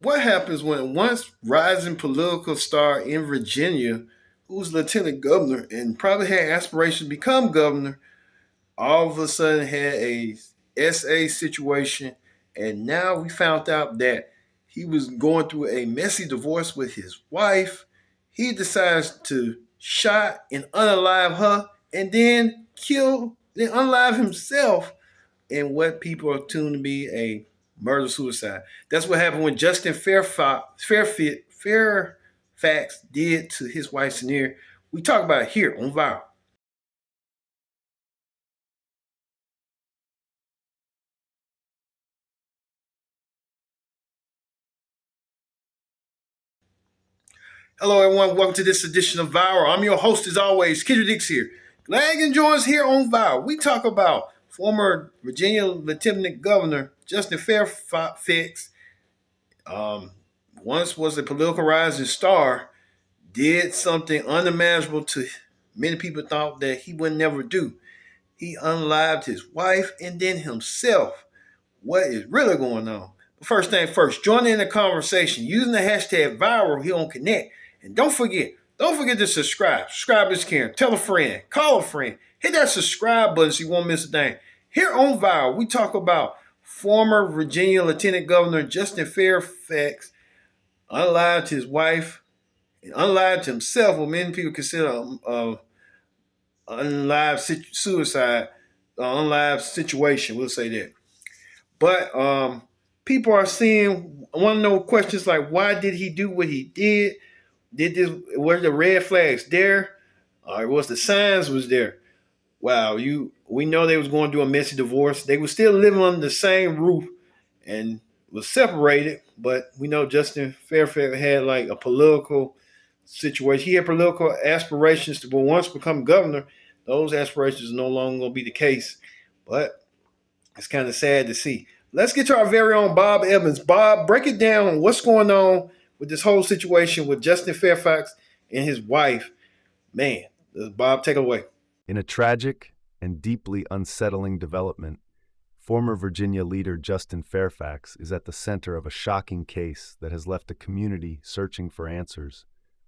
What happens when once rising political star in Virginia, who's lieutenant governor and probably had aspirations to become governor, all of a sudden had a SA situation, and now we found out that he was going through a messy divorce with his wife. He decides to shot and unalive her, and then kill, then unalive himself in what people are tuned to be a murder suicide. That's what happened when Justin Fairfax did to his wife Sneer. We talk about it here on Viral. Hello, everyone. Welcome to this edition of Viral. I'm your host, as always, Kendra Dix here. Glad you can join us here on Viral. We talk about former Virginia Lieutenant Governor Justin Fairfax. Um, Once was a political rising star, did something unimaginable to many people thought that he would never do. He unlived his wife and then himself. What is really going on? But first thing first, join in the conversation using the hashtag viral here on Connect. And don't forget to subscribe. Subscribe is caring. Tell a friend, call a friend. Hit that subscribe button so you won't miss a thing. Here on Viral, we talk about former Virginia Lieutenant Governor Justin Fairfax unlived his wife and unlived himself, what many people consider unlived suicide, unlived situation. We'll say that. But people are seeing, want to know questions like, why did he do what he did? Did this? Were the red flags there? Or was the signs was there? Wow, we know they was going through a messy divorce. They were still living under the same roof and was separated. But we know Justin Fairfax had like a political situation. He had political aspirations to once become governor. Those aspirations are no longer going to be the case. But it's kind of sad to see. Let's get to our very own Bob Evans. Bob, break it down. What's going on with this whole situation with Justin Fairfax and his wife? Man, Bob, take it away. In a tragic and deeply unsettling development, former Virginia leader Justin Fairfax is at the center of a shocking case that has left a community searching for answers.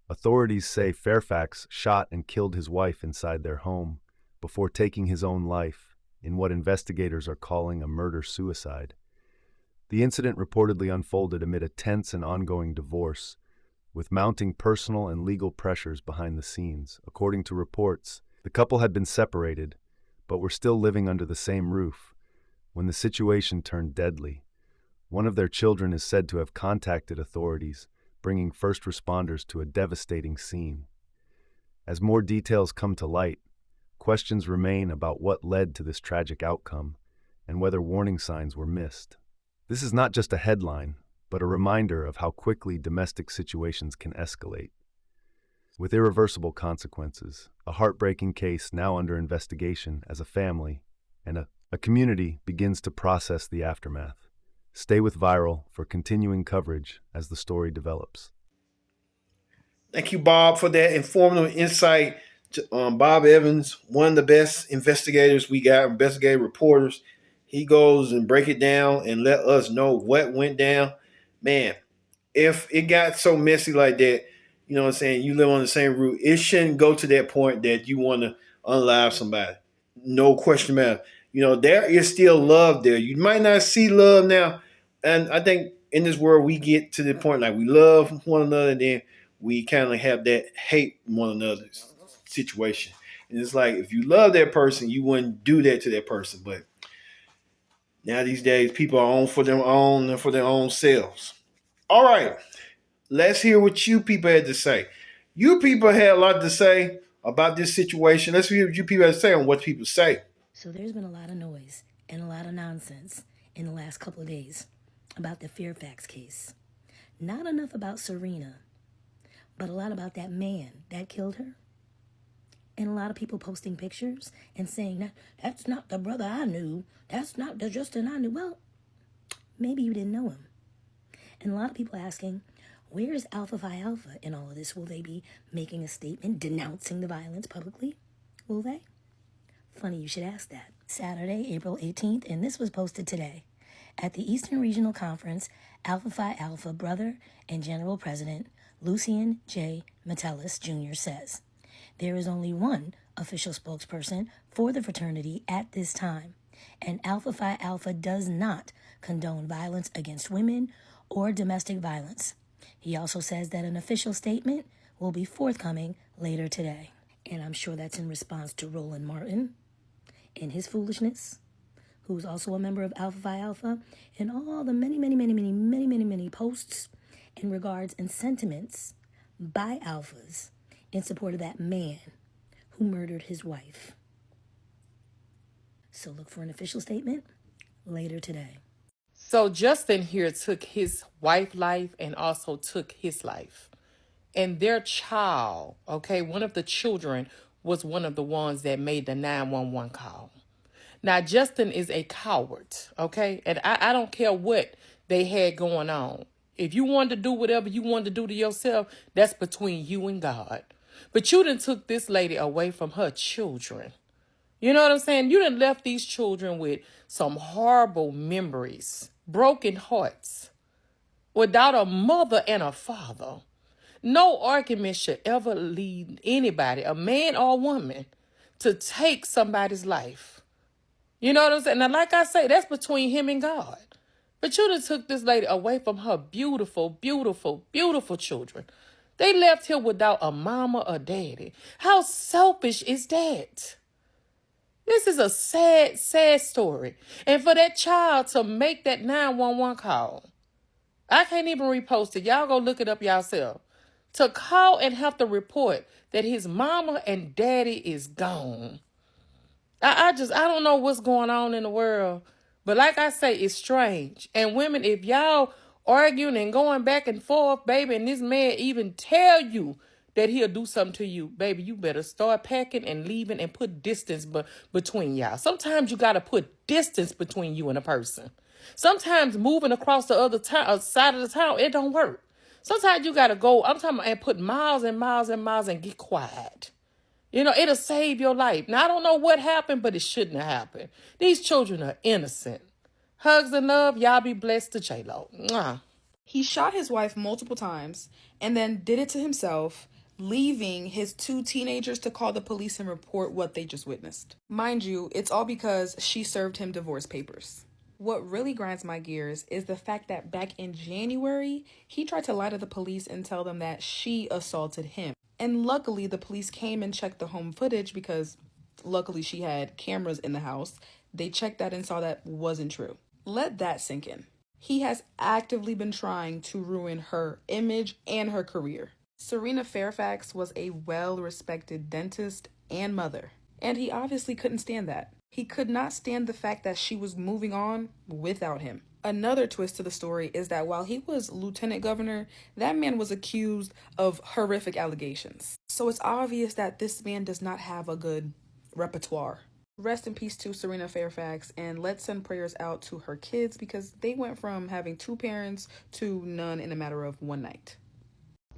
Authorities say Fairfax shot and killed his wife inside their home before taking his own life in what investigators are calling a murder-suicide. The incident reportedly unfolded amid a tense and ongoing divorce, with mounting personal and legal pressures behind the scenes. According to reports, the couple had been separated, but were still living under the same roof when the situation turned deadly. One of their children is said to have contacted authorities, bringing first responders to a devastating scene. As more details come to light, questions remain about what led to this tragic outcome and whether warning signs were missed. This is not just a headline, but a reminder of how quickly domestic situations can escalate. With irreversible consequences, a heartbreaking case now under investigation as a family and a community begins to process the aftermath. Stay with Viral for continuing coverage as the story develops. Thank you, Bob, for that informative insight. Bob Evans, one of the best investigators we got, investigative reporters. He goes and break it down and let us know what went down. Man, if it got so messy like that, you know what I'm saying, you live on the same route, it shouldn't go to that point that you want to unalive somebody. No question about it. You know, there is still love there. You might not see love now. And I think in this world, we get to the point like we love one another, and then we kind of have that hate one another situation. And it's like, if you love that person, you wouldn't do that to that person. But now these days, people are on for their own and for their own selves. All right, let's hear what you people had to say. You people had a lot to say about this situation. Let's hear what you people had to say on what people say. So there's been a lot of noise and a lot of nonsense in the last couple of days about the Fairfax case. Not enough about Serena, but a lot about that man that killed her. And a lot of people posting pictures and saying, that's not the brother I knew. That's not the Justin I knew. Well, maybe you didn't know him. And a lot of people asking, where is Alpha Phi Alpha in all of this? Will they be making a statement denouncing the violence publicly? Will they? Funny you should ask that. Saturday, April 18th, and this was posted today. At the Eastern Regional Conference, Alpha Phi Alpha brother and General President Lucian J. Metellus Jr. says, there is only one official spokesperson for the fraternity at this time, and Alpha Phi Alpha does not condone violence against women or domestic violence. He also says that an official statement will be forthcoming later today. And I'm sure that's in response to Roland Martin and his foolishness, who's also a member of Alpha Phi Alpha, and all the many posts and regards and sentiments by alphas in support of that man who murdered his wife. So look for an official statement later today. So Justin here took his wife's life and also took his life. And their child, okay, one of the children was one of the ones that made the 911 call. Now, Justin is a coward, okay? And I don't care what they had going on. If you wanted to do whatever you wanted to do to yourself, that's between you and God. But you done took this lady away from her children. You know what I'm saying? You done left these children with some horrible memories, broken hearts, without a mother and a father. No argument should ever lead anybody, a man or a woman, to take somebody's life. You know what I'm saying? Now, like I say, that's between him and God. But you done took this lady away from her beautiful, beautiful, beautiful children. They left here without a mama or daddy. How selfish is that? This is a sad, sad story. And for that child to make that 911 call, I can't even repost it. Y'all go look it up yourself. To call and have to report that his mama and daddy is gone. I don't know what's going on in the world. But like I say, it's strange. And women, if y'all arguing and going back and forth, baby, and this man even tell you that he'll do something to you, baby, you better start packing and leaving and put distance between y'all. Sometimes you got to put distance between you and a person. Sometimes moving across the other side of the town, it don't work. Sometimes you got to go, I'm talking about, and put miles and miles and miles and get quiet. You know, it'll save your life. Now, I don't know what happened, but it shouldn't have happened. These children are innocent. Hugs and love. Y'all be blessed to J-Lo. Mwah. He shot his wife multiple times and then did it to himself, leaving his 2 teenagers to call the police and report what they just witnessed. Mind you, it's all because she served him divorce papers. What really grinds my gears is the fact that back in January, he tried to lie to the police and tell them that she assaulted him. And luckily, the police came and checked the home footage because luckily she had cameras in the house. They checked that and saw that wasn't true. Let that sink in. He has actively been trying to ruin her image and her career. Serena Fairfax was a well-respected dentist and mother, and he obviously couldn't stand that. He could not stand the fact that she was moving on without him. Another twist to the story is that while he was lieutenant governor, that man was accused of horrific allegations. So it's obvious that this man does not have a good repertoire. Rest in peace to Serena Fairfax, and let's send prayers out to her kids because they went from having 2 parents to none in a matter of 1 night.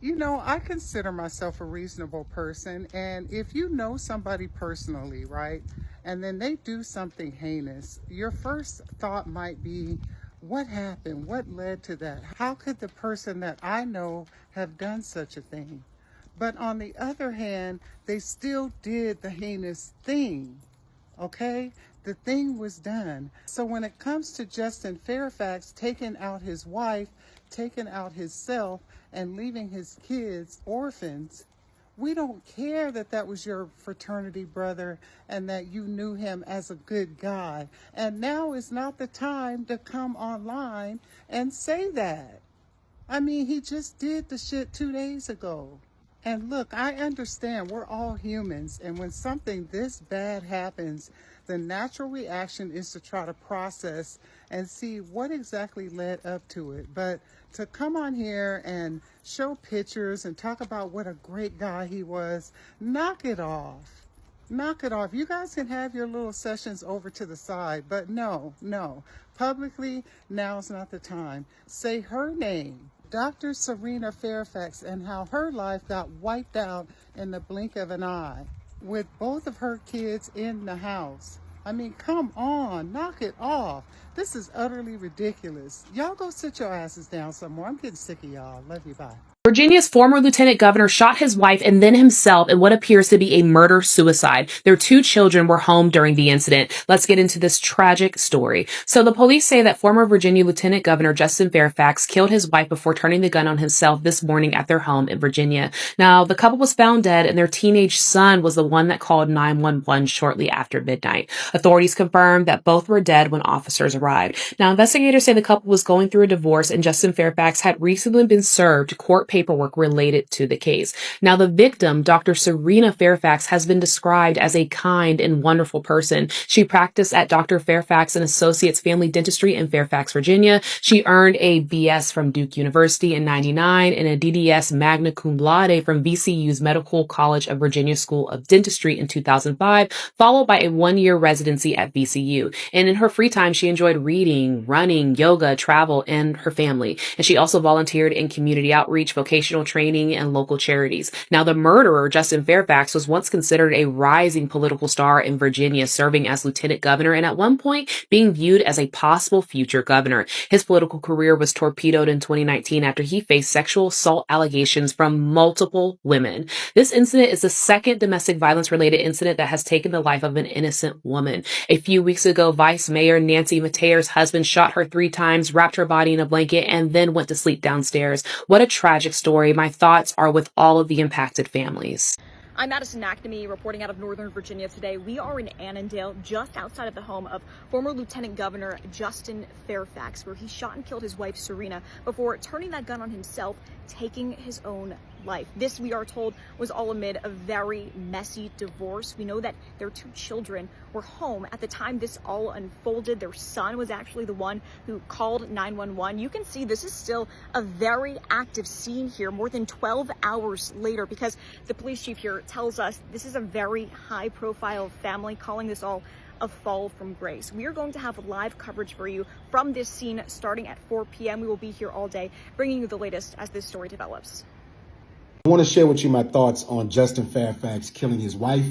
You know, I consider myself a reasonable person, and if you know somebody personally, right, and then they do something heinous, your first thought might be, what happened? What led to that? How could the person that I know have done such a thing? But on the other hand, they still did the heinous thing, okay? The thing was done. So when it comes to Justin Fairfax taking out his wife, taking out himself, and leaving his kids orphans, we don't care that that was your fraternity brother and that you knew him as a good guy. And now is not the time to come online and say that. I mean, he just did the shit 2 days ago. And look, I understand we're all humans, and when something this bad happens, the natural reaction is to try to process and see what exactly led up to it. But to come on here and show pictures and talk about what a great guy he was, knock it off. Knock it off. You guys can have your little sessions over to the side, but no. Publicly, now's not the time. Say her name. Dr. Serena Fairfax, and how her life got wiped out in the blink of an eye with both of her kids in the house. I mean, come on, knock it off. This is utterly ridiculous. Y'all go sit your asses down somewhere. I'm getting sick of y'all. Love you. Bye. Virginia's former lieutenant governor shot his wife and then himself in what appears to be a murder-suicide. Their 2 children were home during the incident. Let's get into this tragic story. So the police say that former Virginia Lieutenant Governor Justin Fairfax killed his wife before turning the gun on himself this morning at their home in Virginia. Now, the couple was found dead, and their teenage son was the one that called 911 shortly after midnight. Authorities confirmed that both were dead when officers arrived. Now, investigators say the couple was going through a divorce, and Justin Fairfax had recently been served court paperwork related to the case. Now, the victim, Dr. Serena Fairfax, has been described as a kind and wonderful person. She practiced at Dr. Fairfax and Associates Family Dentistry in Fairfax, Virginia. She earned a BS from Duke University in '99 and a DDS magna cum laude from VCU's Medical College of Virginia School of Dentistry in 2005, followed by a 1-year residency at VCU. And in her free time, she enjoyed reading, running, yoga, travel, and her family. And she also volunteered in community outreach, vocational training, and local charities. Now, the murderer, Justin Fairfax, was once considered a rising political star in Virginia, serving as lieutenant governor and at one point being viewed as a possible future governor. His political career was torpedoed in 2019 after he faced sexual assault allegations from multiple women. This incident is the second domestic violence-related incident that has taken the life of an innocent woman. A few weeks ago, Vice Mayor Nancy Mateer's husband shot her 3 times, wrapped her body in a blanket, and then went to sleep downstairs. What a tragic story. My thoughts are with all of the impacted families. I'm Madison McNamee reporting out of Northern Virginia today. We are in Annandale, just outside of the home of former Lieutenant Governor Justin Fairfax, where he shot and killed his wife Serena before turning that gun on himself, taking his own life. This, we are told, was all amid a very messy divorce. We know that their 2 children were home at the time this all unfolded. Their son was actually the one who called 911. You can see this is still a very active scene here more than 12 hours later, because the police chief here tells us this is a very high profile family, calling this all a fall from grace. We are going to have live coverage for you from this scene starting at 4 p.m. We will be here all day bringing you the latest as this story develops. I want to share with you my thoughts on Justin Fairfax killing his wife.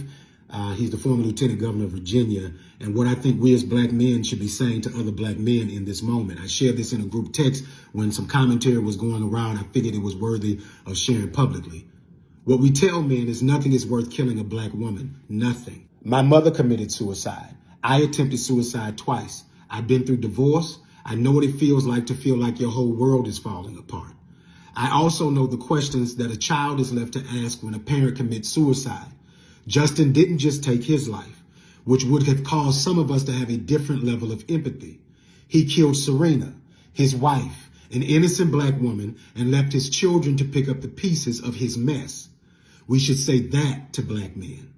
He's the former Lieutenant Governor of Virginia, and what I think we as black men should be saying to other black men in this moment. I shared this in a group text when some commentary was going around. I figured it was worthy of sharing publicly. What we tell men is nothing is worth killing a black woman. Nothing. My mother committed suicide. I attempted suicide twice. I've been through divorce. I know what it feels like to feel like your whole world is falling apart. I also know the questions that a child is left to ask when a parent commits suicide. Justin didn't just take his life, which would have caused some of us to have a different level of empathy. He killed Serena, his wife, an innocent black woman, and left his children to pick up the pieces of his mess. We should say that to black men.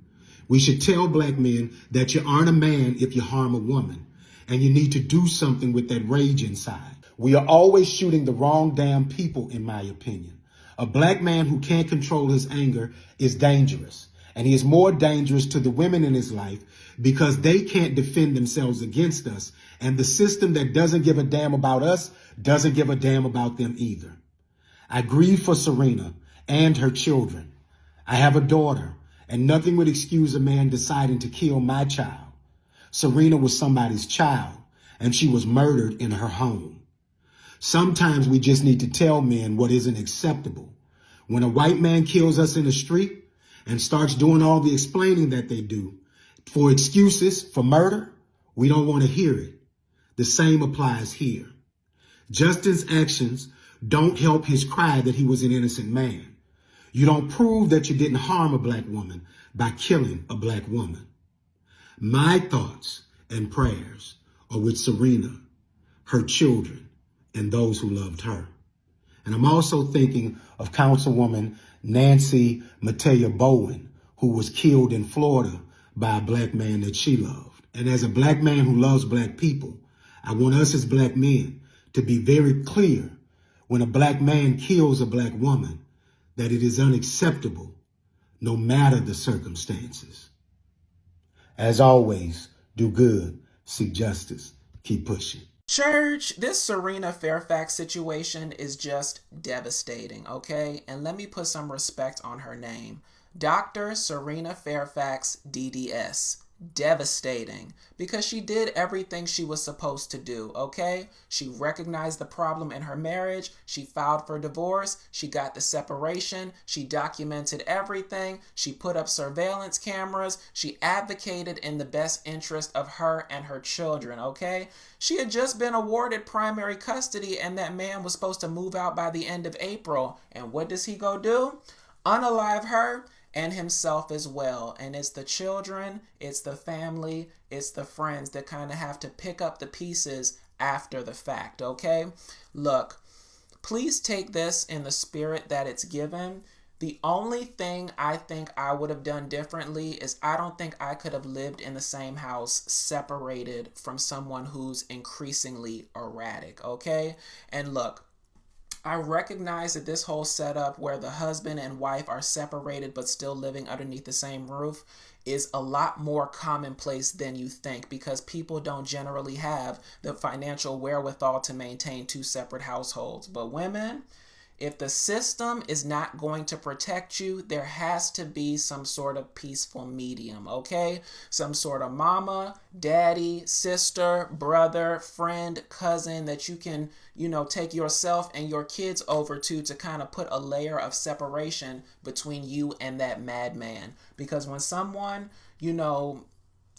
We should tell black men that you aren't a man if you harm a woman, and you need to do something with that rage inside. We are always shooting the wrong damn people, in my opinion. A black man who can't control his anger is dangerous, and he is more dangerous to the women in his life because they can't defend themselves against us, and the system that doesn't give a damn about us doesn't give a damn about them either. I grieve for Serena and her children. I have a daughter, and nothing would excuse a man deciding to kill my child. Serena was somebody's child, and she was murdered in her home. Sometimes we just need to tell men what isn't acceptable. When a white man kills us in the street and starts doing all the explaining that they do for excuses for murder, we don't want to hear it. The same applies here. Justin's actions don't help his cry that he was an innocent man. You don't prove that you didn't harm a black woman by killing a black woman. My thoughts and prayers are with Serena, her children, and those who loved her. And I'm also thinking of Councilwoman Nancy Mateer Bowen, who was killed in Florida by a black man that she loved. And as a black man who loves black people, I want us as black men to be very clear when a black man kills a black woman that it is unacceptable, no matter the circumstances. As always, do good, seek justice, keep pushing. Church, this Serena Fairfax situation is just devastating, okay? And let me put some respect on her name. Dr. Serena Fairfax, DDS. devastating because she did everything she was supposed to do, okay? She recognized the problem in her marriage. She filed for divorce. She got the separation. She documented everything. She put up surveillance cameras. She advocated in the best interest of her and her children, okay? She had just been awarded primary custody, and that man was supposed to move out by the end of April. And what does he go do? Unalive her and himself as well. And it's the children, it's the family, it's the friends that kind of have to pick up the pieces after the fact, okay? Look, please take this in the spirit that it's given. The only thing I think I would have done differently is I don't think I could have lived in the same house separated from someone who's increasingly erratic, okay? And look, I recognize that this whole setup where the husband and wife are separated but still living underneath the same roof is a lot more commonplace than you think, because people don't generally have the financial wherewithal to maintain two separate households. But women, if the system is not going to protect you, there has to be some sort of peaceful medium, okay? Some sort of mama, daddy, sister, brother, friend, cousin that you can, take yourself and your kids over to kind of put a layer of separation between you and that madman. Because when someone,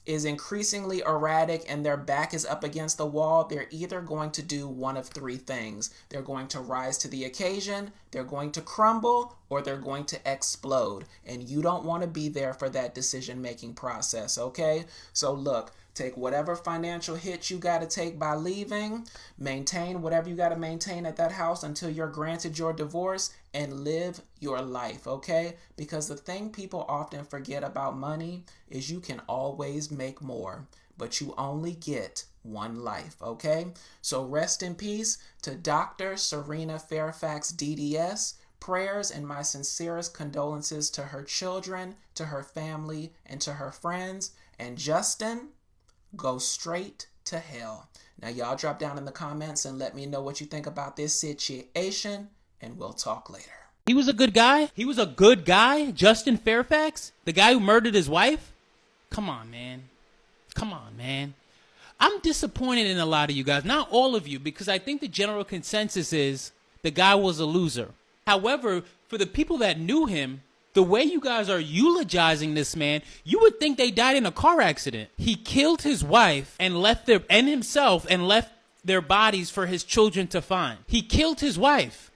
is increasingly erratic and their back is up against the wall, they're either going to do one of three things. They're going to rise to the occasion, they're going to crumble, or they're going to explode. And you don't want to be there for that decision-making process, okay? So look, take whatever financial hit you got to take by leaving, maintain whatever you got to maintain at that house until you're granted your divorce, and live your life, okay? Because the thing people often forget about money is you can always make more, but you only get one life, okay? So rest in peace to Dr. Serena Fairfax, DDS. Prayers and my sincerest condolences to her children, to her family, and to her friends. And Justin, go straight to hell. Now, y'all drop down in the comments and let me know what you think about this situation, and we'll talk later. He was a good guy? He was a good guy? Justin Fairfax? The guy who murdered his wife? Come on, man. Come on, man. I'm disappointed in a lot of you guys. Not all of you, because I think the general consensus is the guy was a loser. However, for the people that knew him, the way you guys are eulogizing this man, you would think they died in a car accident. He killed his wife and himself and left their bodies for his children to find. He killed his wife.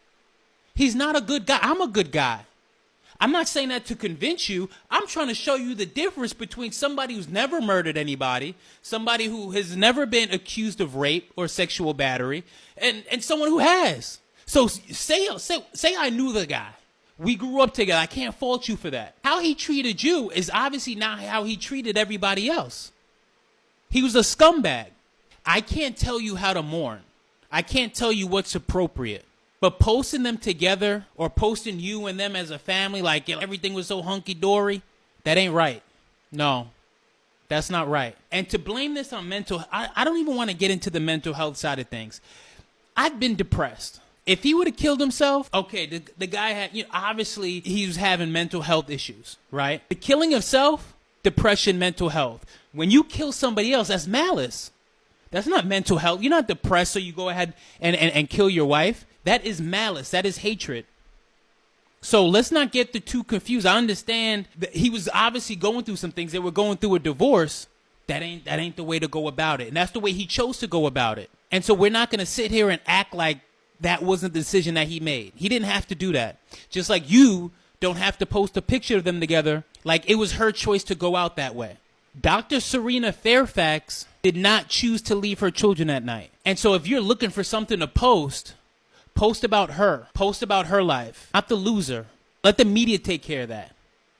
He's not a good guy. I'm a good guy. I'm not saying that to convince you. I'm trying to show you the difference between somebody who's never murdered anybody, somebody who has never been accused of rape or sexual battery, and someone who has. So say I knew the guy. We grew up together. I can't fault you for that. How he treated you is obviously not how he treated everybody else. He was a scumbag. I can't tell you how to mourn. I can't tell you what's appropriate. But posting them together or posting you and them as a family like everything was so hunky-dory, that ain't right. No, that's not right. And to blame this on I don't even want to get into the mental health side of things. I've been depressed. If he would have killed himself, okay, the guy had, obviously he was having mental health issues, right? The killing of self, depression, mental health. When you kill somebody else, that's malice. That's not mental health. You're not depressed, so you go ahead and kill your wife. That is malice. That is hatred. So let's not get the two confused. I understand that he was obviously going through some things. They were going through a divorce. That ain't the way to go about it. And that's the way he chose to go about it. And so we're not going to sit here and act like that wasn't the decision that he made. He didn't have to do that. Just like you don't have to post a picture of them together like it was her choice to go out that way. Dr. Serena Fairfax did not choose to leave her children at night. And so if you're looking for something to post about her. Post about her life, not the loser. Let the media take care of that.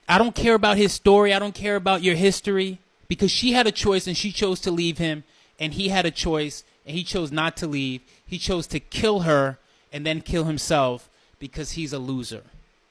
I don't care about his story. I don't care about your history, because she had a choice and she chose to leave him, and he had a choice and he chose not to leave. He chose to kill her and then kill himself because he's a loser,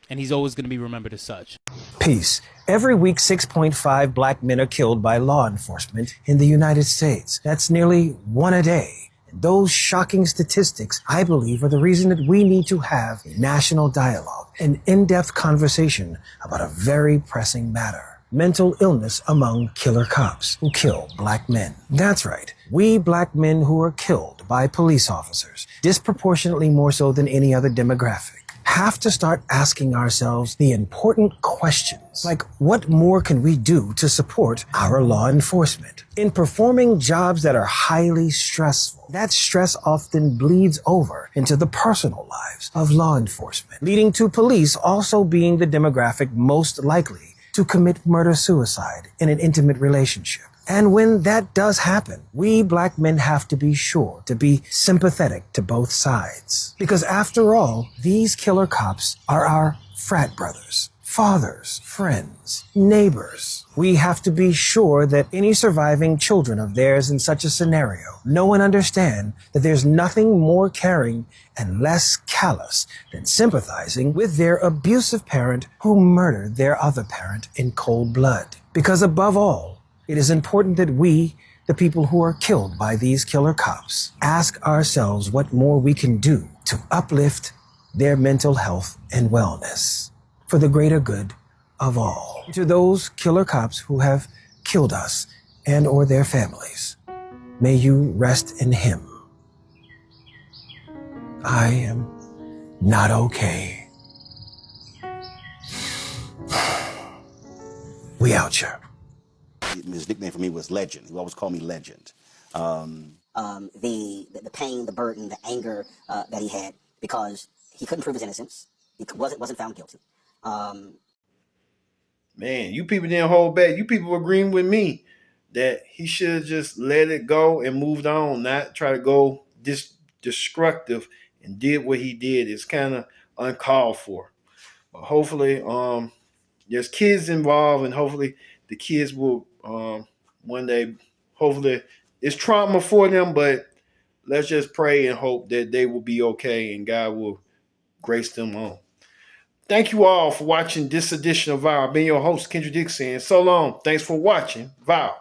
and he's always going to be remembered as such. Peace. Every week, 6.5 black men are killed by law enforcement in the United States. That's nearly one a day. And those shocking statistics, I believe, are the reason that we need to have a national dialogue, an in-depth conversation about a very pressing matter. mental illness among killer cops who kill black men. That's right. We black men who are killed by police officers, disproportionately more so than any other demographic, have to start asking ourselves the important questions, like what more can we do to support our law enforcement? In performing jobs that are highly stressful, that stress often bleeds over into the personal lives of law enforcement, leading to police also being the demographic most likely to commit murder-suicide in an intimate relationship. And when that does happen, we black men have to be sure to be sympathetic to both sides. Because after all, these killer cops are our frat brothers, fathers, friends, neighbors. We have to be sure that any surviving children of theirs in such a scenario know and understand that there's nothing more caring and less callous than sympathizing with their abusive parent who murdered their other parent in cold blood. Because above all, it is important that we, the people who are killed by these killer cops, ask ourselves what more we can do to uplift their mental health and wellness for the greater good of all. To those killer cops who have killed us and or their families, may you rest in Him. I am not okay. We out here. His nickname for me was Legend. He always called me Legend. The pain, the burden, the anger that he had because he couldn't prove his innocence. He wasn't found guilty. Man, you people didn't hold back. You people were agreeing with me that he should have just let it go and moved on, not try to go destructive and did what he did. It's kind of uncalled for. But hopefully, there's kids involved, and hopefully the kids will one day. Hopefully, it's trauma for them, but let's just pray and hope that they will be okay and God will grace them on. Thank you all for watching this edition of Vow. I've been your host, Kendra Dixon. So long. Thanks for watching Vow.